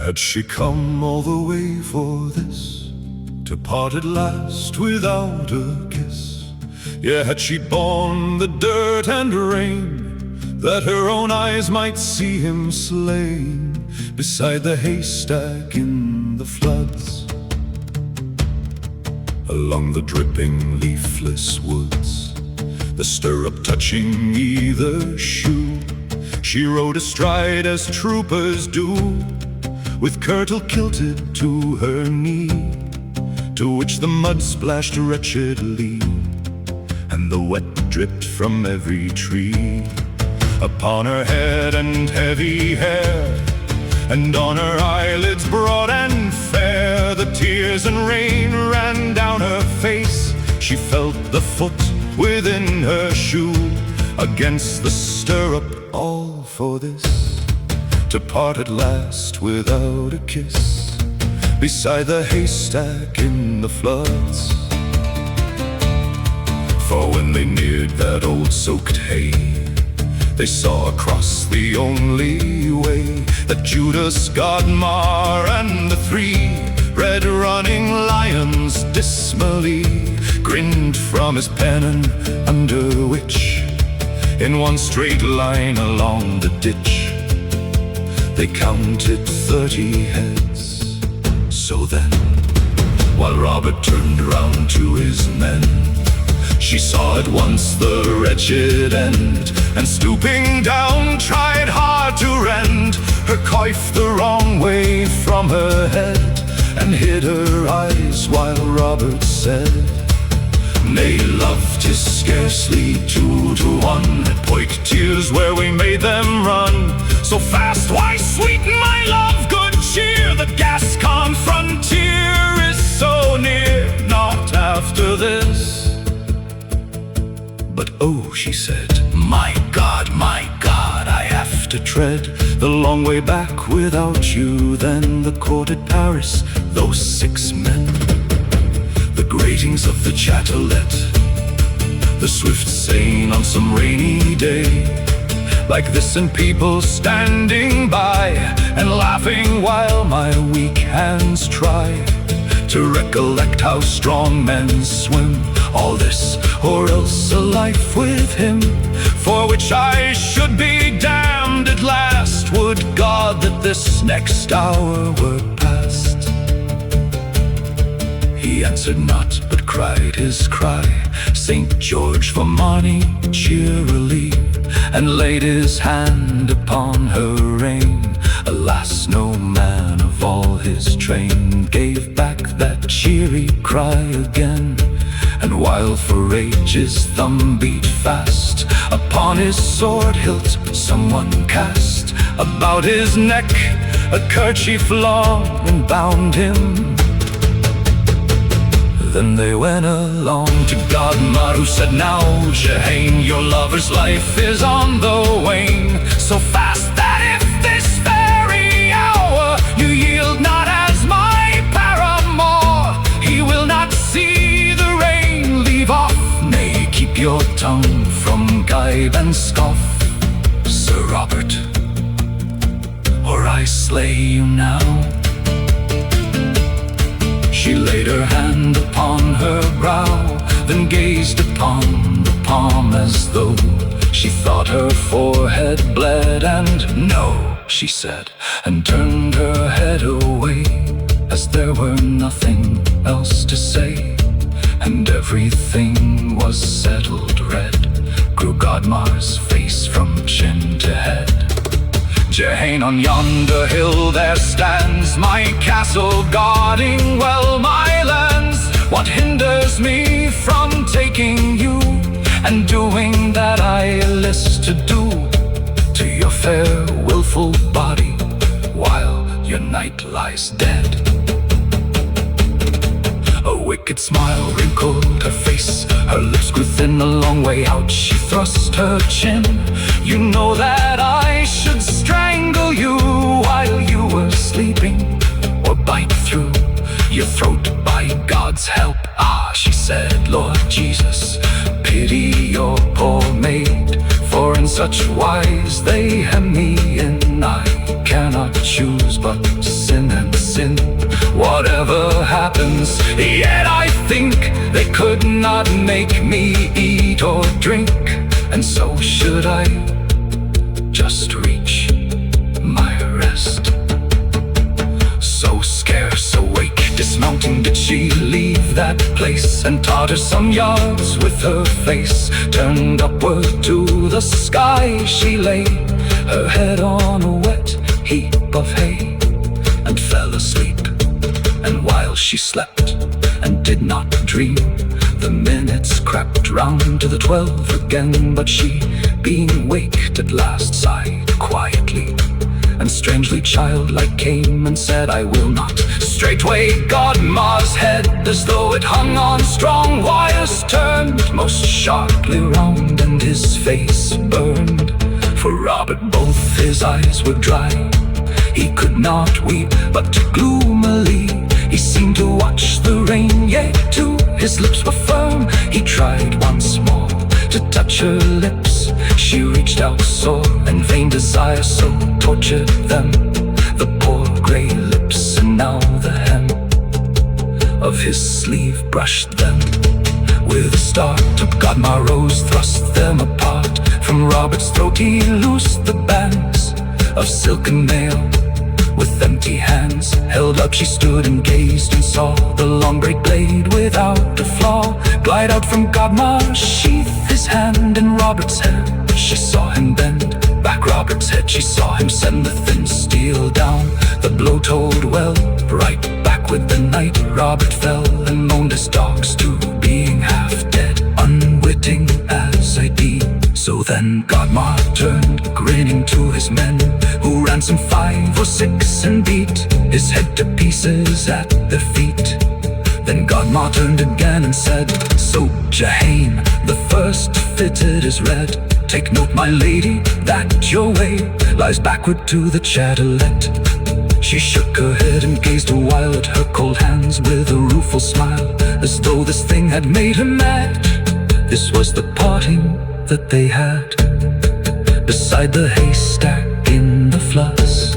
Had she come all the way for this, to part at last without a kiss? Yeah, had she borne the dirt and rain, that her own eyes might see him slain beside the haystack in the floods, along the dripping leafless woods, the stirrup touching either shoe, she rode astride as troopers do, with kirtle kilted to her knee, to which the mud splashed wretchedly, and the wet dripped from every tree. Upon her head and heavy hair, and on her eyelids broad and fair, the tears and rain ran down her face. She felt the foot within her shoe, against the stirrup, all for this, to part at last without a kiss, beside the haystack in the floods. For when they neared that old soaked hay, they saw across the only way that Judas, Godmar, and the three red running lions dismally grinned from his pennon, under which, in one straight line along the ditch, they counted 30 heads. So then, while Robert turned round to his men, she saw at once the wretched end, and stooping down tried hard to rend her coif the wrong way from her head, and hid her eyes while Robert said, "Nay, love, 'tis scarcely 2 to 1 at Poictiers where we made them run so fast. Why, sweeten my love, good cheer, the Gascon frontier is so near. Not after this." But oh, she said, my God, I have to tread the long way back without you. Then the court at Paris, those 6 men, the gratings of the Chatelet, the swift Seine on some rainy day, like this, and people standing by and laughing while my weak hands try to recollect how strong men swim. All this, or else a life with him, for which I should be damned at last. Would God that this next hour were past. He answered not, but cried his cry, St. George for Marnie, cheerily, and laid his hand upon her rein. Alas, no man of all his train gave back that cheery cry again. And while for ages thumb beat fast upon his sword hilt, someone cast about his neck a kerchief long and bound him. Then they went along to Godmar, who said, "Now, Jehane, your lover's life is on the wane, so fast that if this very hour you yield not as my paramour, he will not see the rain. Leave off, nay, keep your tongue from gibe and scoff, Sir Robert, or I slay you now." She laid her hand upon her brow, then gazed upon the palm as though she thought her forehead bled. And "No," she said, and turned her head away, as there were nothing else to say. And everything was settled red, grew Godmar's face from chin to head. "Jehane, on yonder hill there stands my castle, guarding well my lands. What hinders me from taking you, and doing that I list to do, to your fair willful body, while your knight lies dead?" A wicked smile wrinkled her face, her lips grew thin a long way out, she thrust her chin. "You know that I should strangle you while you were sleeping, or bite through your throat by God's help." "Ah," she said, "Lord Jesus, pity your poor maid, for in such wise they hem me in, I cannot choose but sin not make me eat or drink, and so should I just reach my rest. So scarce awake, dismounting, did she leave that place, and totter some yards with her face turned upward to the sky. She lay her head on a wet heap of hay and fell asleep. And while she slept and did not dream, the minutes crept round to the 12 again. But she, being waked at last, sighed quietly, and strangely childlike came and said, I will not. Straightway Godmar's head, as though it hung on strong wires, turned most sharply round, and his face burned. For Robert, both his eyes were dry. He could not weep, but gloomily he seemed to watch the rain. Yet too his lips were firm. He tried once more to touch her lips. She reached out sore, and vain desire so tortured them, the poor grey lips. And now the hem of his sleeve brushed them. With a start up, Godmar rose, thrust them apart. From Robert's throat he loosed the bands of silken mail. With empty hands held up she stood and gazed, and saw the long great blade without a flaw glide out from Godmar's sheath. His hand in Robert's head, she saw him bend back Robert's head. She saw him send the thin steel down. The blow told well, right back with the night Robert fell, and moaned as dogs do, being half dead, unwitting as a deed. So then Godmar turned, grinning to his men, who ran some 5 or 6 and beat his head to pieces at their feet. Then Godmar turned again and said, So Jehane, the first fitted is red. Take note, my lady, that your way lies backward to the chattelet. She shook her head and gazed a while at her cold hands with a rueful smile, as though this thing had made her mad. This was the parting that they had beside the haystack in the fluss.